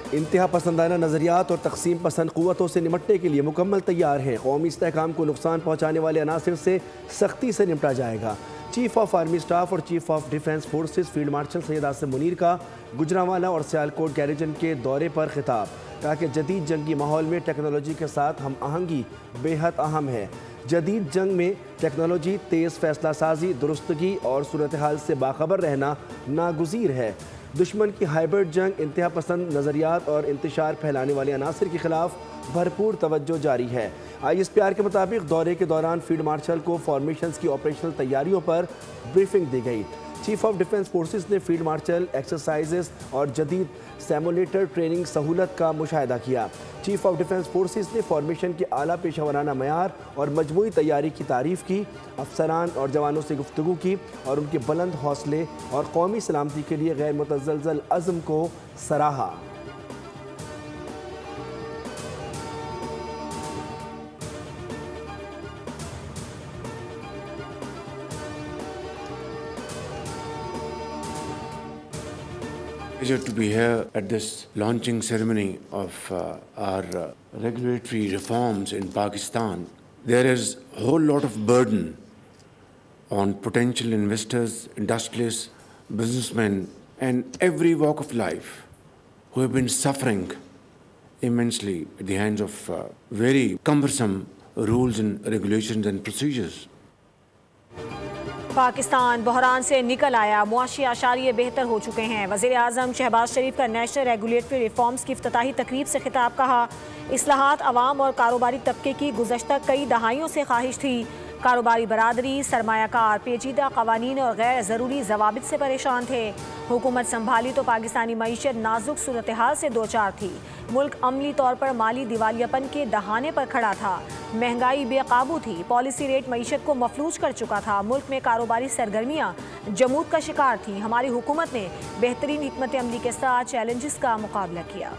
इंतहा पसंदाना नज़रियात और तकसीम पसंद क़ुव्वतों से निमटने के लिए मुकम्मल तैयार हैं। कौमी इस्तेहकाम को नुकसान पहुँचाने वाले अनासिर से सख्ती से निपटा जाएगा। चीफ ऑफ आर्मी स्टाफ और chief of defence forces field marshal Syed Asim Munir का गुजरांवाला और सियालकोट गैरिजन के दौरे पर खिताब। कहा कि जदीद जंगी माहौल में टेक्नोलॉजी के साथ हम आहंगी बेहद अहम है। जदीद जंग में टेक्नोलॉजी, तेज़ फैसला साजी, दुरुस्तगी और सूरत हाल से बाखबर रहना नागुज़ीर है। दुश्मन की हाइब्रिड जंग, इंतहा पसंद नज़रियात और इंतशार फैलाने वाले अनासिर के खिलाफ भरपूर तवज्जो जारी है। ISPR के मुताबिक दौरे के दौरान फील्ड मार्शल को फॉर्मेशंस की ऑपरेशनल तैयारियों पर ब्रीफिंग दी गई। चीफ ऑफ डिफेंस फोर्सेस ने फील्ड मार्शल एक्सरसाइजेस और जदीद सिमुलेटर ट्रेनिंग सहूलत का मुशाहिदा किया। चीफ ऑफ डिफेंस फोर्सेस ने फॉर्मेशन के आला पेशा वराना मयार और मजमूई तैयारी की तारीफ़ की। अफसरान और जवानों से गुफ्तगू की और उनके बुलंद हौसले और कौमी सलामती के लिए गैर मुतज़लज़ल अज़्म को सराहा। Pleasure to be here at this launching ceremony of our regulatory reforms in Pakistan. There is a whole lot of burden on potential investors, industrialists, businessmen, and every walk of life who have been suffering immensely at the hands of very cumbersome rules and regulations and procedures. Pakistan बहरान से निकल आया, मुआशी आशारिये बेहतर हो चुके हैं। वज़ीर आज़म शहबाज शरीफ का नेशनल रेगुलेटरी रिफॉर्म्स की इफ्तिताही तकरीब से खिताब। कहा, इस्लाहात अवाम और कारोबारी तबके की गुज़श्ता कई दहाइयों से ख्वाहिश थी। कारोबारी बरादरी, सरमायाकार पेचीदा कवानीन और गैर ज़रूरी जवाबित से परेशान थे। हुकूमत संभाली तो पाकिस्तानी मईशत नाजुक सूरत हाल से दो चार थी। मुल्क अमली तौर पर माली दिवालियापन के दहाने पर खड़ा था। महंगाई बेकाबू थी। पॉलिसी रेट मईशत को मफलूज कर चुका था। मुल्क में कारोबारी सरगर्मियाँ जमूद का शिकार थी। हमारी हुकूमत ने बेहतरीन हिकमत अमली के साथ चैलेंजेस का मुकाबला किया।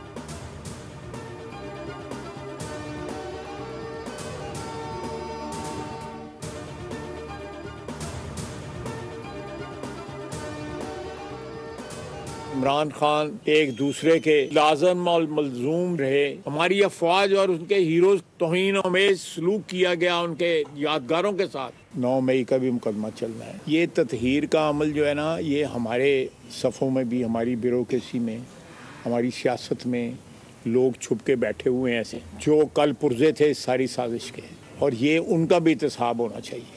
इमरान खान एक दूसरे के लाजम और मलजूम रहे। हमारी अफवाज और उनके हीरोज तौहीन में सलूक किया गया उनके यादगारों के साथ। 9 मई का भी मुकदमा चल रहा है। ये ततहीर का अमल जो है ना, ये हमारे सफ़ों में भी, हमारी ब्यूरोक्रेसी में, हमारी सियासत में लोग छुप के बैठे हुए हैं ऐसे, जो कल पुर्जे थे इस सारी साजिश के, और ये उनका भी एहतसाब होना चाहिए।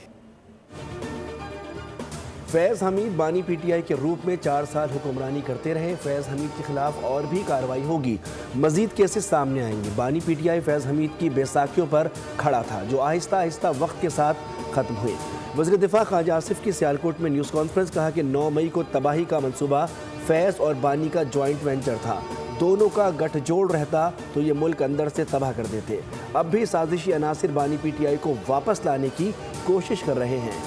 फैज़ हमीद बानी PTI के रूप में 4 साल हुक्मरानी करते रहे। फैज़ हमीद के खिलाफ और भी कार्रवाई होगी। मजीद केसेस सामने आएंगे। बानी PTI फैज़ हमीद की बैसाखियों पर खड़ा था, जो आहिस्ता आहिस्ता वक्त के साथ ख़त्म हुए। वज़ीर दिफा ख्वाजा आसिफ की सियालकोट में न्यूज़ कॉन्फ्रेंस। कहा कि 9 मई को तबाही का मंसूबा फैज़ और बानी का जॉइंट वेंचर था। दोनों का गठजोड़ रहता तो ये मुल्क अंदर से तबाह कर देते। अब भी साजिशी अनासिर बानी PTI को वापस लाने की कोशिश कर रहे हैं।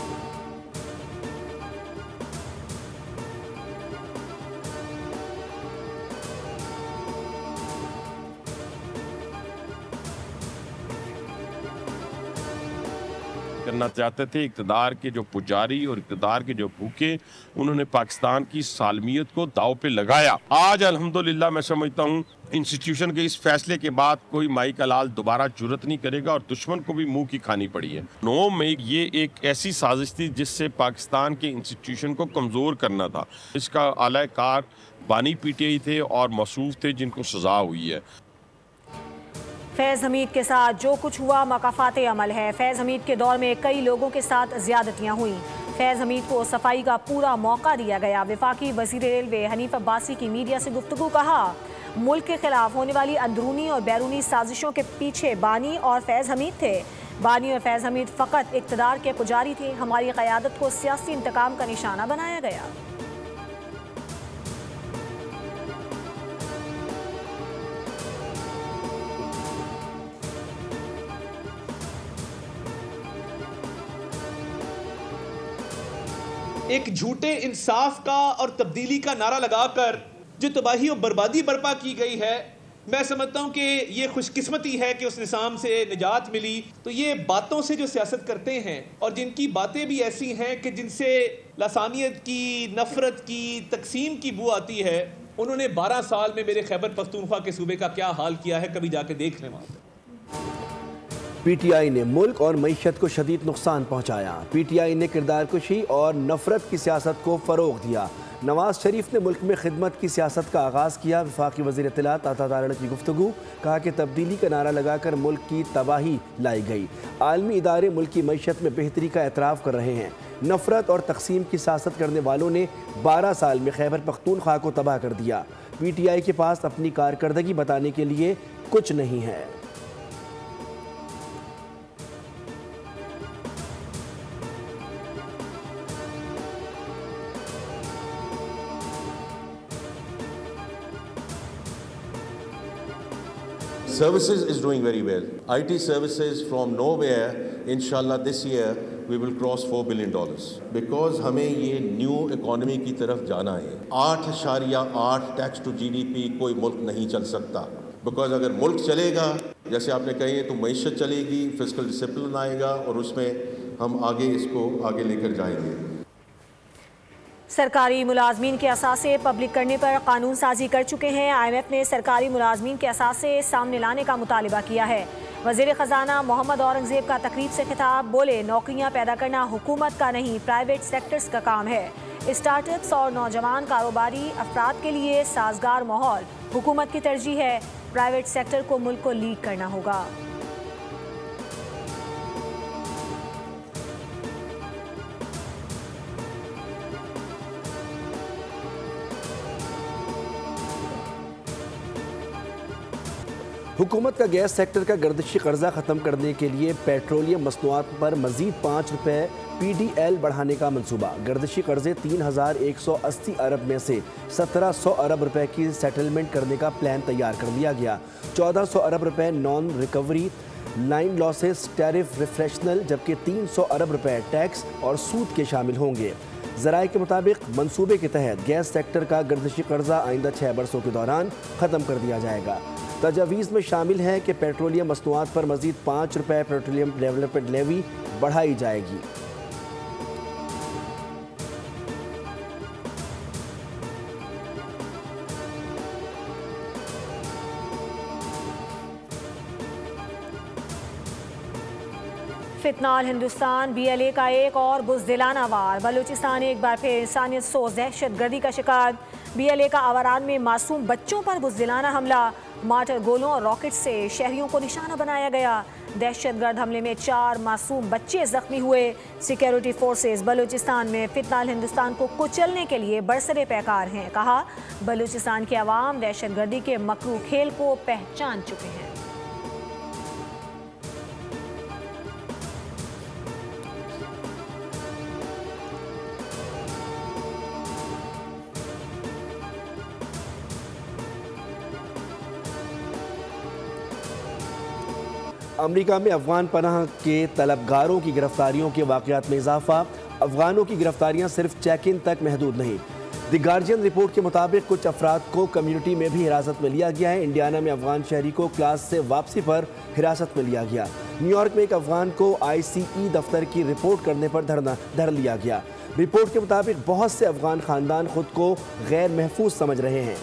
करना चाहते थे। इक़्तिदार के जो पुजारी और इक़्तिदार के जो भूखे, उन्होंने पाकिस्तान की सालमियत को दाव पे लगाया। आज अल्हम्दुलिल्लाह मैं समझता हूँ इंस्टीट्यूशन के इस फैसले के बाद कोई माई का लाल दोबारा जुर्रत नहीं करेगा, और दुश्मन को भी मुंह की खानी पड़ी है। 9 मई ये एक ऐसी साजिश थी जिससे पाकिस्तान के इंस्टीट्यूशन को कमज़ोर करना था। इसका आला कार बानी PTI थे और मौसूफ थे जिनको सजा हुई है। फैज़ हमीद के साथ जो कुछ हुआ मकाफात अमल है। फैज़ हमीद के दौर में कई लोगों के साथ ज़्यादतियाँ हुई। फैज़ हमीद को सफाई का पूरा मौका दिया गया। वफाकी वज़ीर रेलवे हनीफ अब्बासी की मीडिया से गुफ्तगू। कहा, मुल्क के खिलाफ होने वाली अंदरूनी और बैरूनी साजिशों के पीछे बानी और फैज़ हमीद थे। बानी और फैज़ हमीद फ़कत इक़्तिदार के पुजारी थे। हमारी क़यादत को सियासी इंतकाम का निशाना बनाया गया। एक झूठे इंसाफ का और तब्दीली का नारा लगाकर जो तबाही और बर्बादी बर्पा की गई है, मैं समझता हूँ कि ये खुशकिस्मती है कि उस निज़ाम से निजात मिली। तो ये बातों से जो सियासत करते हैं और जिनकी बातें भी ऐसी हैं कि जिनसे लसानियत की, नफ़रत की, तकसीम की बू आती है, उन्होंने 12 साल में मेरे खैबर पख्तूनख्वा के सूबे का क्या हाल किया है, कभी जाके देख लें वहाँ पे। पीटीआई ने मुल्क और मईशत को शदीद नुकसान पहुँचाया। पीटीआई ने किरदार कुशी और नफरत की सियासत को फ़रोग़ दिया। नवाज शरीफ ने मुल्क में खिदमत की सियासत का आगाज़ किया। वफाकी वज़ीर इत्तलात अता तारण की गुफ्तगू, कहा कि तब्दीली का नारा लगाकर मुल्क की तबाही लाई गई। आलमी इदारे मुल्क की मईशत में बेहतरी का एतराफ़ कर रहे हैं। नफरत और तकसीम की सियासत करने वालों ने 12 साल में खैबर पख्तूनख्वा को तबाह कर दिया। पीटीआई के पास अपनी कारकर्दगी बताने के लिए कुछ नहीं है। Services is doing very well. IT services from nowhere, inshallah this year we will cross $4 billion. Because हमें ये न्यू इकोनॉमी की तरफ जाना है। 8.8 टैक्स टू GDP कोई मुल्क नहीं चल सकता। बिकॉज अगर मुल्क चलेगा, जैसे आपने कही है, तो मईशत चलेगी, फिस्कल डिसिप्लिन आएगा और उसमें हम इसको आगे लेकर जाएंगे। सरकारी मुलाजमीन के असासे पब्लिक करने पर कानून साजी कर चुके हैं। IMF ने सरकारी मुलाजमीन के असासे सामने लाने का मुतालिबा किया है। वज़ीर ख़जाना मोहम्मद औरंगज़ेब का तकरीब से खिताब, बोले नौकरियां पैदा करना हुकूमत का नहीं प्राइवेट सेक्टर्स का काम है। स्टार्टअप्स और नौजवान कारोबारी अफराद के लिए साजगार माहौल हुकूमत की तरजीह है। प्राइवेट सेक्टर को मुल्क को लीड करना होगा। हुकूमत का गैस सेक्टर का गर्दिशी कर्जा ख़त्म करने के लिए पेट्रोलियम मसनूआत पर मज़ीद 5 रुपये PDL बढ़ाने का मंसूबा। गर्दिशी कर्जे 3180 अरब में से 1700 अरब रुपए की सेटलमेंट करने का प्लान तैयार कर लिया गया। 1400 अरब रुपए non recovery line losses tariff रिफ्रेशनल, जबकि 300 अरब रुपए टैक्स और सूद के शामिल होंगे। ज़राए के मुताबिक मंसूबे के तहत गैस सेक्टर का गर्दिशी कर्जा आइंदा 6 बरसों के दौरान ख़त्म कर दिया जाएगा। तजावीज़ में शामिल है कि पेट्रोलियम मसनूआत पर मज़ीद 5 रुपये पेट्रोलियम डेवलपमेंट लेवी बढ़ाई जाएगी। फितनाल हिंदुस्तान BLA का एक और बुज़दिलाना वार। बलूचिस्तान एक बार फिर इंसानियत सोच दहशतगर्दी का शिकार। BLA का आवारान में मासूम बच्चों पर बुज़दिलाना हमला। मार्टर गोलों और रॉकेट से शहरियों को निशाना बनाया गया। दहशतगर्द हमले में 4 मासूम बच्चे जख्मी हुए। सिक्योरिटी फोर्सेस बलूचिस्तान में फितनाल हिंदुस्तान को कुचलने के लिए बरसरे पैकार हैं। कहा, बलूचिस्तान के अवाम दहशतगर्दी के मकरू खेल को पहचान चुके हैं। अमेरिका में अफगान पनाह के तलबगारों की गिरफ्तारियों के वाक़यात में इजाफा। अफगानों की गिरफ्तारियां सिर्फ चेक इन तक महदूद नहीं। द गार्जियन रिपोर्ट के मुताबिक कुछ अफराद को कम्युनिटी में भी हिरासत में लिया गया है। इंडियाना में अफगान शहरी को क्लास से वापसी पर हिरासत में लिया गया। न्यूयॉर्क में एक अफगान को ICE दफ्तर की रिपोर्ट करने पर धर लिया गया। रिपोर्ट के मुताबिक बहुत से अफगान खानदान खुद को गैर महफूज समझ रहे हैं।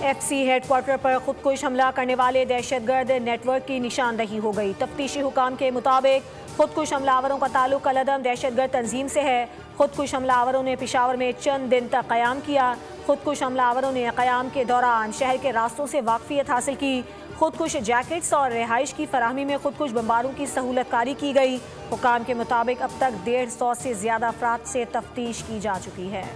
FC हेडक्वार्टर पर खुदकुश हमला करने वाले दहशतगर्द नेटवर्क की निशानदही हो गई। तफ्तीशी हुकाम के मुताबिक खुदकुश हमलावरों का ताल्लुक कलदम दहशतगर्द तंजीम से है। खुदकुश हमलावरों ने पेशावर में चंद दिन तक क़याम किया। खुदकुश हमलावरों ने क़याम के दौरान शहर के रास्तों से वाकफियत हासिल की। खुदकुश जैकेट्स और रिहाइश की फराहमी में खुदकुश बम्बारों की सहूलतकारी की गई। हुकाम के मुताबिक अब तक 150 से ज़्यादा अफराद से तफ्तीश की जा चुकी है।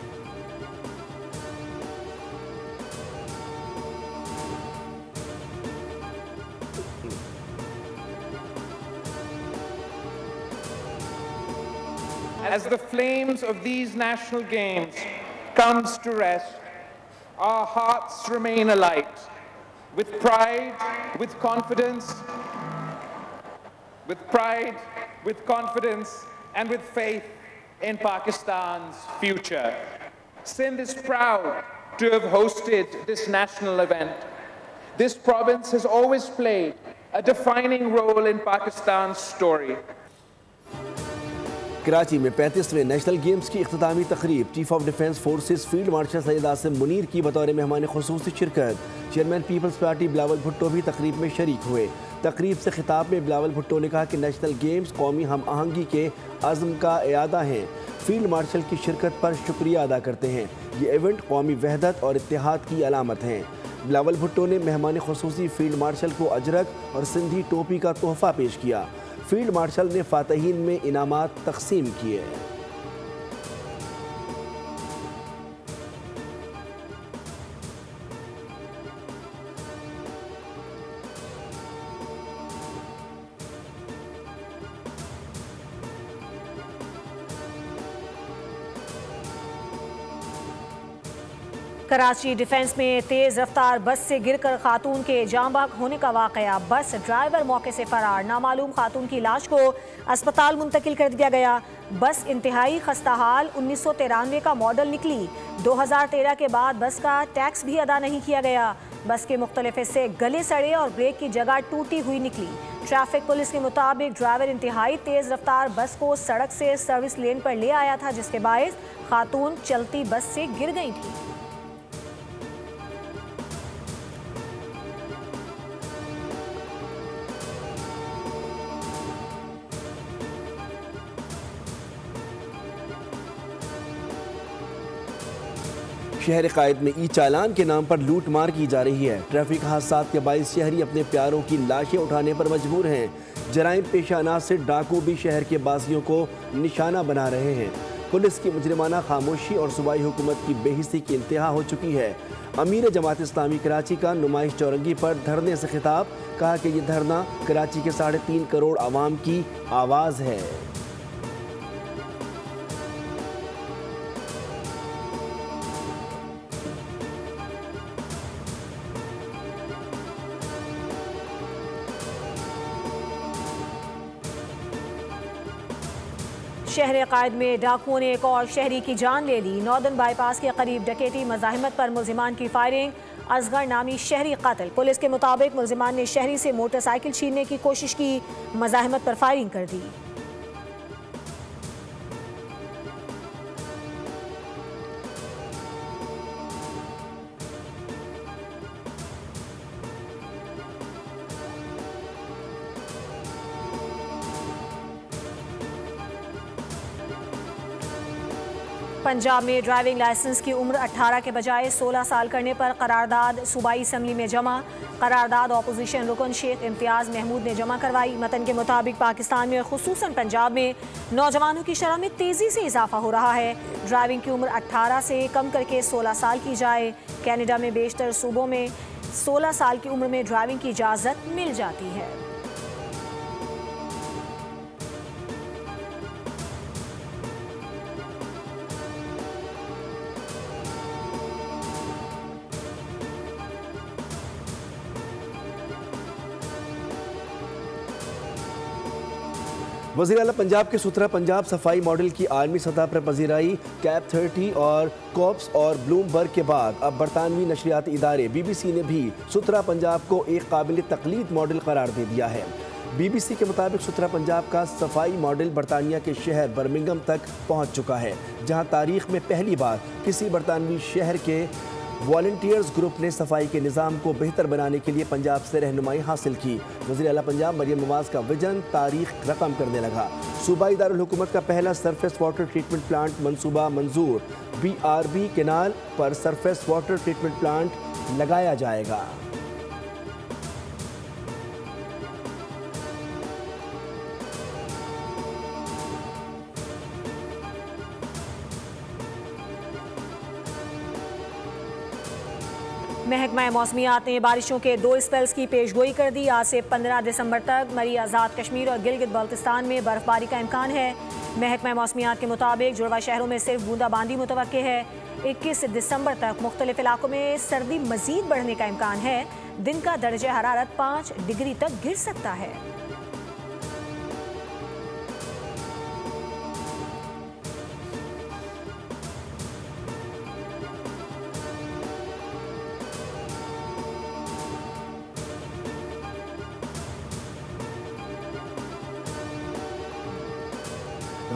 As the flames of these national games comes to rest, our hearts remain alight with pride, with confidence, and with faith in Pakistan's future. Sindh is proud to have hosted this national event. This province has always played a defining role in Pakistan's story. Karachi में 35वें national games की इख्तितामी तकरीब chief of defence forces field marshal Syed Asim Munir की बतौर मेहमान खुसूसी शिरकत। Chairman Peoples Party Bilawal Bhutto भी तकरीब में शरीक हुए। तकरीब से खिताब में बिलावल भुट्टो ने कहा कि नेशनल गेम्स कौमी हम आहंगी के अज़्म का इयादा हैं। फील्ड मार्शल की शिरकत पर शुक्रिया अदा करते हैं। ये इवेंट कौमी वहदत और इत्तेहाद की अलामत हैं। बिलावल भुट्टो ने मेहमान खुसूसी फील्ड मार्शल को अजरक और सिंधी टोपी का तोहफ़ा पेश किया। फील्ड मार्शल ने फातहीन में इनामात तकसीम किए। कराची डिफेंस में तेज रफ्तार बस से गिरकर खातून के जाँ बाग होने का वाकया। बस ड्राइवर मौके से फरार। नामालूम खातून की लाश को अस्पताल मुंतकिल कर दिया गया। बस इंतहाई खस्ता हाल 1993 का मॉडल निकली। 2013 के बाद बस का टैक्स भी अदा नहीं किया गया। बस के मुख्तलिफ हिस्से गले सड़े और ब्रेक की जगह टूटी हुई निकली। ट्रैफिक पुलिस के मुताबिक ड्राइवर इंतहाई तेज रफ्तार बस को सड़क से सर्विस लेन पर ले आया था, जिसके बायस खातून चलती बस से गिर गई थी। शहर कायद में ई चालान के नाम पर लूट मार की जा रही है। ट्रैफिक हादसात के बायस शहरी अपने प्यारों की लाशें उठाने पर मजबूर हैं। जराइम पेशा अनासर डाकू भी शहर के बासियों को निशाना बना रहे हैं। पुलिस की मुजरिमाना खामोशी और सूबाई हुकूमत की बेहिसी की इंतहा हो चुकी है। अमीर जमात इस्लामी कराची का नुमाइश चौरंगी पर धरने से खिताब। कहा कि यह धरना कराची के 3.5 करोड़ आवाम की आवाज़ है। शहर कायद में डाकुओं ने एक और शहरी की जान ले ली। नॉर्दर्न बाईपास के करीब डकैती मज़ाहिमत पर मुलजिमान की फायरिंग। असगर नामी शहरी कातिल। पुलिस के मुताबिक मुलजिमान ने शहरी से मोटरसाइकिल छीनने की कोशिश की, मज़ाहिमत पर फायरिंग कर दी। पंजाब में ड्राइविंग लाइसेंस की उम्र 18 के बजाय 16 साल करने पर करारदाद सूबाई असम्बली में जमा। करारदाद अपोजिशन रुकन शेख इम्तियाज़ महमूद ने जमा करवाई। मतन के मुताबिक पाकिस्तान में खुसूसन पंजाब में नौजवानों की शरह में तेज़ी से इजाफा हो रहा है। ड्राइविंग की उम्र 18 से कम करके 16 साल की जाए। कैनेडा में बेशतर सूबों में 16 साल की उम्र में ड्राइविंग की इजाज़त मिल जाती है। वज़ीर आला पंजाब के सुथरा पंजाब सफाई मॉडल की आलमी सतह पर पजीराई। कैप 30 और कॉप्स और ब्लूमबर्ग के बाद अब बरतानवी नशरियाती इदारे BBC ने भी सुथरा पंजाब को एक काबिल तकलीद मॉडल करार दे दिया है। BBC के मुताबिक सुथरा पंजाब का सफाई मॉडल बरतानिया के शहर बर्मिंघम तक पहुँच चुका है, जहाँ तारीख में पहली बार किसी बरतानवी शहर के वॉलंटियर्स ग्रुप ने सफाई के निज़ाम को बेहतर बनाने के लिए पंजाब से रहनुमाई हासिल की। वज़ीर आला पंजाब मरियम नवाज़ का विजन तारीख रकम करने लगा। सूबाई दारुल हुकूमत का पहला सरफेस वाटर ट्रीटमेंट प्लांट मंसूबा मंजूर। BRB केनाल पर सरफेस वाटर ट्रीटमेंट प्लांट लगाया जाएगा। महकमा मौसमियात ने बारिशों के 2 स्पेल्स की पेशगोई कर दी। आज से 15 दिसंबर तक मरी आज़ाद कश्मीर और गिलगित बल्तिस्तान में बर्फबारी का इम्कान है। महकमा मौसमियात के मुताबिक जुड़वा शहरों में सिर्फ बूंदाबांदी मुतवक्के है। 21 दिसंबर तक मुख्तलिफ इलाकों में सर्दी मजीद बढ़ने का इम्कान है। दिन का दर्जा हरारत 5 डिग्री तक गिर सकता है।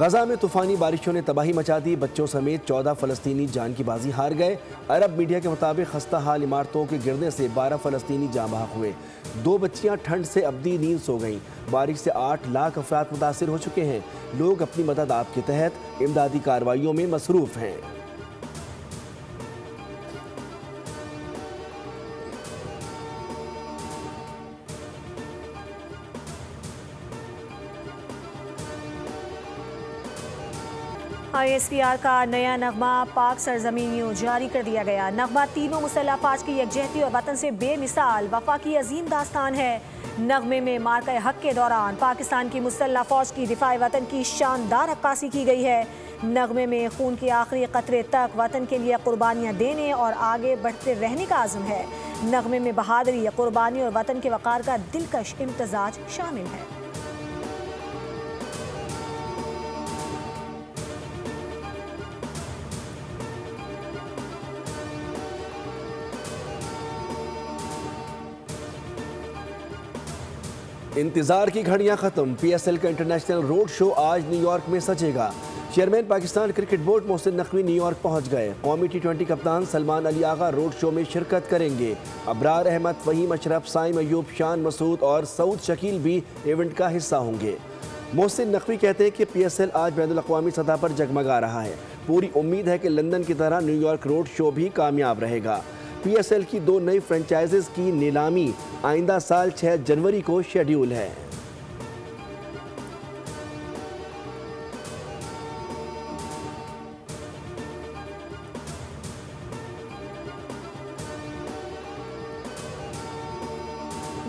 गजा में तूफानी बारिशों ने तबाही मचा दी, बच्चों समेत 14 फ़लस्तीनी जान की बाजी हार गए। अरब मीडिया के मुताबिक खस्ता हाल इमारतों के गिरने से 12 फ़लस्तीनी जाँ बहक हुए। 2 बच्चियां ठंड से अबदी नींद सो गईं। बारिश से 8 लाख अफराद मुतासिर हो चुके हैं। लोग अपनी मदद आप के तहत इमदादी कार्रवाइयों में मसरूफ़ हैं। ISPR का नया नगमा पाक सरजमीनियों जारी कर दिया गया। नगमा तीनों मुसल्लह अफवाज की यकजहती और वतन से बेमिसाल वफा की अजीम दास्तान है। नगमे में मार्का हक के दौरान पाकिस्तान की मुसल्लह फौज की दिफाए वतन की शानदार अक्कासी की गई है। नगमे में खून के आखिरी कतरे तक वतन के लिए कुर्बानियाँ देने और आगे बढ़ते रहने का आज़म है। नगमे में बहादुरी, कुर्बानी और वतन के वक़ार का दिलकश इम्तजाज शामिल है। इंतजार की घड़ियां खत्म। PSL का इंटरनेशनल रोड शो आज न्यूयॉर्क में सजेगा। Chairman Pakistan cricket board Mohsin Naqvi New York पहुंच गए। कौमी T20 कप्तान सलमान अली आगा रोड शो में शिरकत करेंगे। अबरार अहमद, फहीम अशरफ, साइम अयूब, शान मसूद और सऊद शकील भी इवेंट का हिस्सा होंगे। मोहसिन नकवी कहते हैं कि PSL आज बैनुल-अक़वामी सतह पर जगमगा रहा है। पूरी उम्मीद है कि लंदन की तरह न्यूयॉर्क रोड शो भी कामयाब रहेगा। PSL की 2 नई फ्रेंचाइजेज की नीलामी आइंदा साल 6 जनवरी को शेड्यूल है।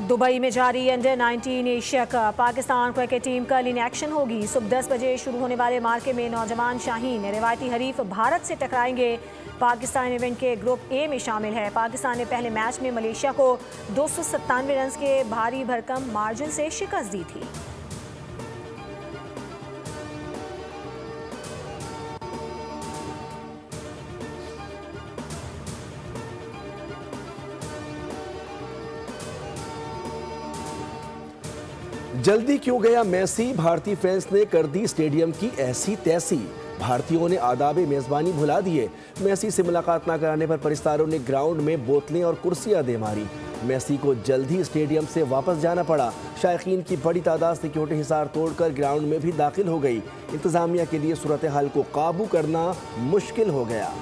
दुबई में जारी under 19 Asia cup. Pakistan cricket team कल इन एक्शन होगी। सुबह 10 बजे शुरू होने वाले मार्के में नौजवान शाहीन रिवायती हरीफ भारत से टकराएंगे। पाकिस्तान इवेंट के ग्रुप ए में शामिल है। पाकिस्तान ने पहले मैच में मलेशिया को 297 रन के भारी भरकम मार्जिन से शिकस्त दी थी। जल्दी क्यों गया मेसी, भारतीय फैंस ने कर दी स्टेडियम की ऐसी तैसी। भारतीयों ने आदाब मेज़बानी भुला दिए। मेसी से मुलाकात न कराने पर परिस्तारों ने ग्राउंड में बोतलें और कुर्सियां दे मारी। मेसी को जल्द ही स्टेडियम से वापस जाना पड़ा। शायकीन की बड़ी तादाद सिक्योरिटी हिसार तोड़कर ग्राउंड में भी दाखिल हो गई। इंतजामिया के लिए सूरत हाल को काबू करना मुश्किल हो गया।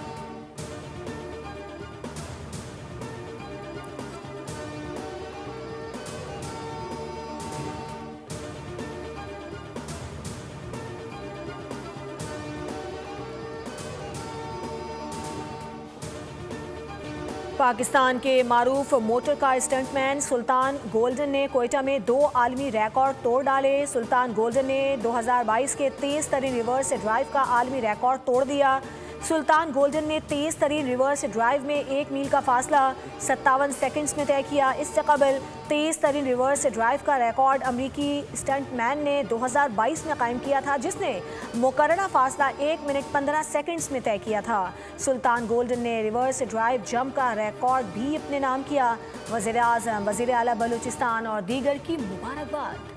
पाकिस्तान के मारूफ मोटर कार स्टंटमैन सुल्तान गोल्डन ने कोयटा में 2 आलमी रिकॉर्ड तोड़ डाले। सुल्तान गोल्डन ने 2022 के तेज तरीन रिवर्स ड्राइव का आलमी रिकॉर्ड तोड़ दिया। सुल्तान गोल्डन ने तेज तरीन रिवर्स ड्राइव में 1 मील का फासला 57 सेकंड्स में तय किया। इससे कबल तेज तरीन रिवर्स ड्राइव का रिकॉर्ड अमरीकी स्टंटमैन ने 2022 में कायम किया था, जिसने मुकर्ररा फासला 1 मिनट 15 सेकंड्स में तय किया था। सुल्तान गोल्डन ने रिवर्स ड्राइव जंप का रिकॉर्ड भी अपने नाम किया। वज़ीर आज़म, वज़ीर आला बलूचिस्तान और दीगर की मुबारकबाद।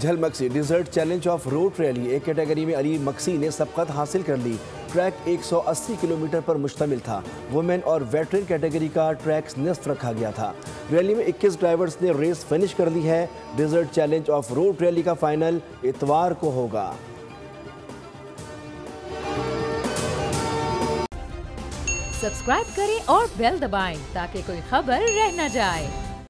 Jhal Magsi desert challenge off road rally एक कैटेगरी में अली मक्सी ने सबकत हासिल कर ली। ट्रैक 180 किलोमीटर पर मुश्तमिल था। वुमेन और वेटरन कैटेगरी का ट्रैक निस्फ रखा गया था। रैली में 21 ड्राइवर्स ने रेस फिनिश कर ली है। Desert challenge off road rally का फाइनल इतवार को होगा। सब्सक्राइब करें और बेल दबाएं ताकि कोई खबर रह न जाए।